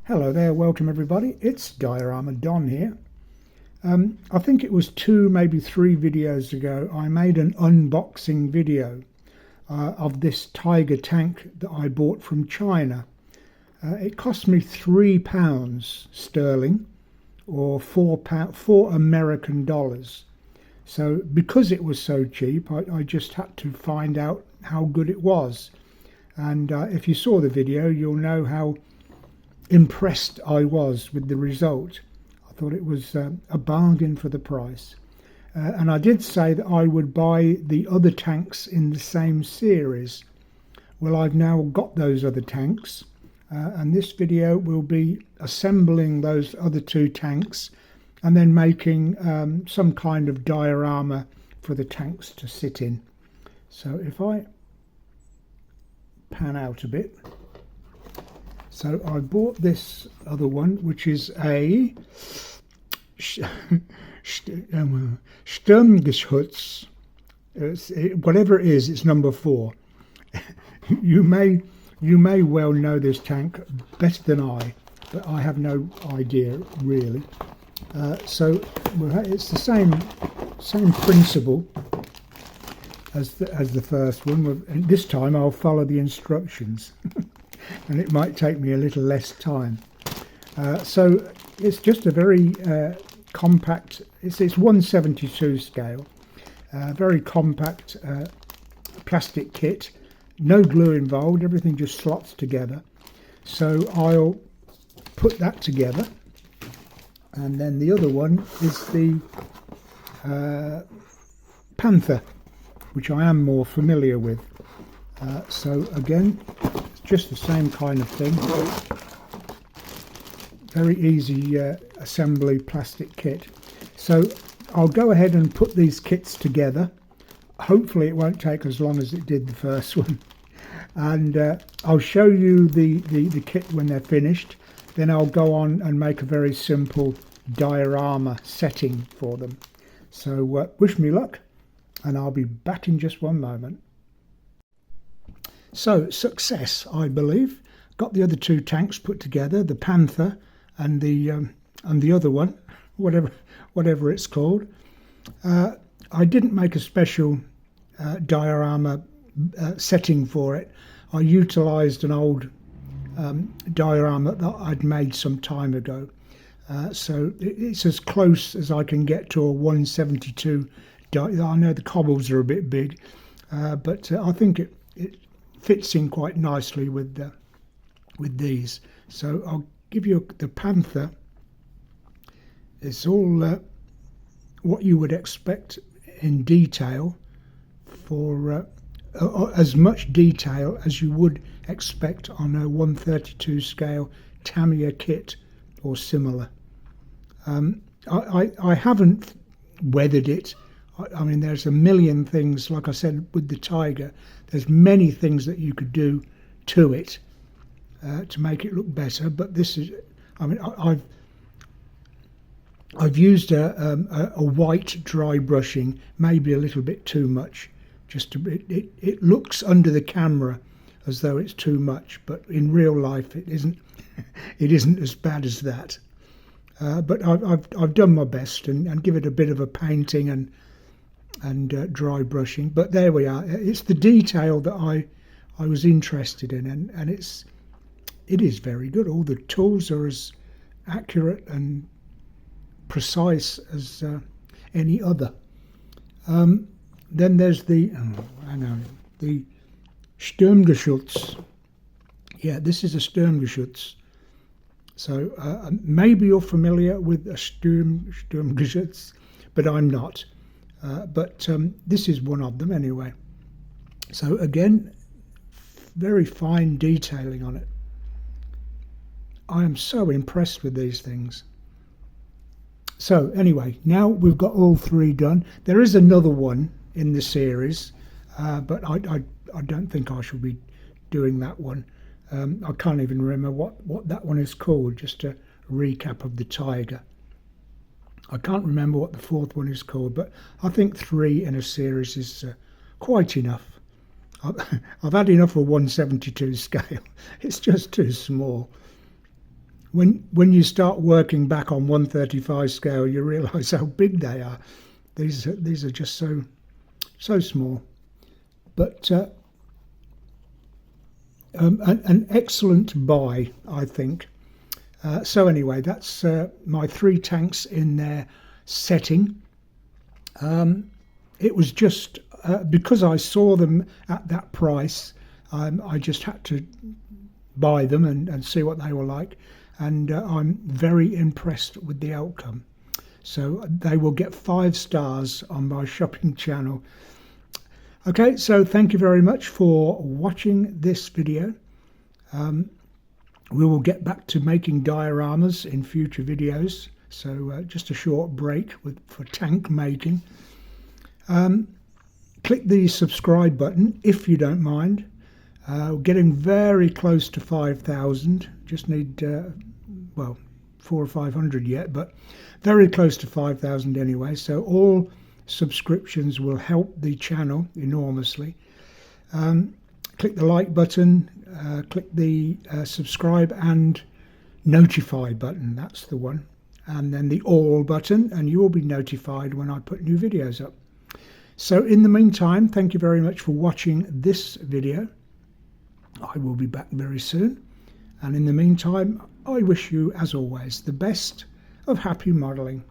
Hello there, welcome everybody. It's Diorama Don here. I think it was 2, maybe 3 videos ago, I made an unboxing video of this Tiger tank that I bought from China. It cost me £3 sterling or £4 American dollars. So because it was so cheap, I just had to find out how good it was. And if you saw the video, you'll know how impressed I was with the result. I thought it was a bargain for the price. And I did say that I would buy the other tanks in the same series. Well, I've now got those other tanks, and this video will be assembling those other 2 tanks and then making some kind of diorama for the tanks to sit in. So if I pan out a bit. So I bought this other one, which is a Sturmgeschutz. Whatever it is, it's number 4. You may well know this tank better than I, but I have no idea really. So it's the same principle as the first one. And this time I'll follow the instructions. And it might take me a little less time. So it's just a very compact, it's 1/72 scale, very compact plastic kit, no glue involved, everything just slots together. So I'll put that together, and then the other one is the Panther, which I am more familiar with. So again, just the same kind of thing. Very easy assembly plastic kit. So I'll go ahead and put these kits together. Hopefully it won't take as long as it did the first one. And I'll show you the kit when they're finished. Then I'll go on and make a very simple diorama setting for them. So wish me luck, and I'll be back in just one moment. So, success, I believe. Got the other 2 tanks put together, the Panther and the other one, whatever it's called. I didn't make a special diorama setting for it. I utilised an old diorama that I'd made some time ago. So it's as close as I can get to a 1/72. I know the cobbles are a bit big, but I think it fits in quite nicely with these. So I'll give you the Panther. It's all what you would expect in detail, for as much detail as you would expect on a 1/32 scale Tamiya kit or similar. I haven't weathered it. I mean, there's a million things, like I said, with the Tiger. There's many things that you could do to it to make it look better. But this is, I mean, I've used a white dry brushing, maybe a little bit too much. It looks under the camera as though it's too much, but in real life it isn't. It isn't as bad as that. But I've done my best and give it a bit of a painting and dry brushing. But there we are. It's the detail that I was interested in, and it is very good. All the tools are as accurate and precise as any other. Then there's the Sturmgeschutz. Yeah, this is a Sturmgeschutz. So maybe you're familiar with a Sturmgeschutz, but I'm not. But this is one of them anyway. So again, very fine detailing on it. I am so impressed with these things. So anyway, now we've got all 3 done. There is another one in the series, but I don't think I shall be doing that one. I can't even remember what that one is called, just a recap of the Tiger. I can't remember what the 4th one is called, but I think 3 in a series is quite enough. I've had enough of 1/72 scale. It's just too small. when you start working back on 1/35 scale, you realise how big they are. These are just so small, but an excellent buy, I think. So anyway, that's my 3 tanks in their setting. It was just because I saw them at that price, I just had to buy them and see what they were like, and I'm very impressed with the outcome. So they will get 5 stars on my shopping channel. Okay, so thank you very much for watching this video. We will get back to making dioramas in future videos, so just a short break for tank making. Click the subscribe button if you don't mind. We're getting very close to 5,000. Just need, well, 400 or 500 yet, but very close to 5,000 anyway. So all subscriptions will help the channel enormously. Click the like button, click the subscribe and notify button, that's the one, and then the all button, and you will be notified when I put new videos up. So in the meantime, thank you very much for watching this video. I will be back very soon, and in the meantime I wish you, as always, the best of happy modelling.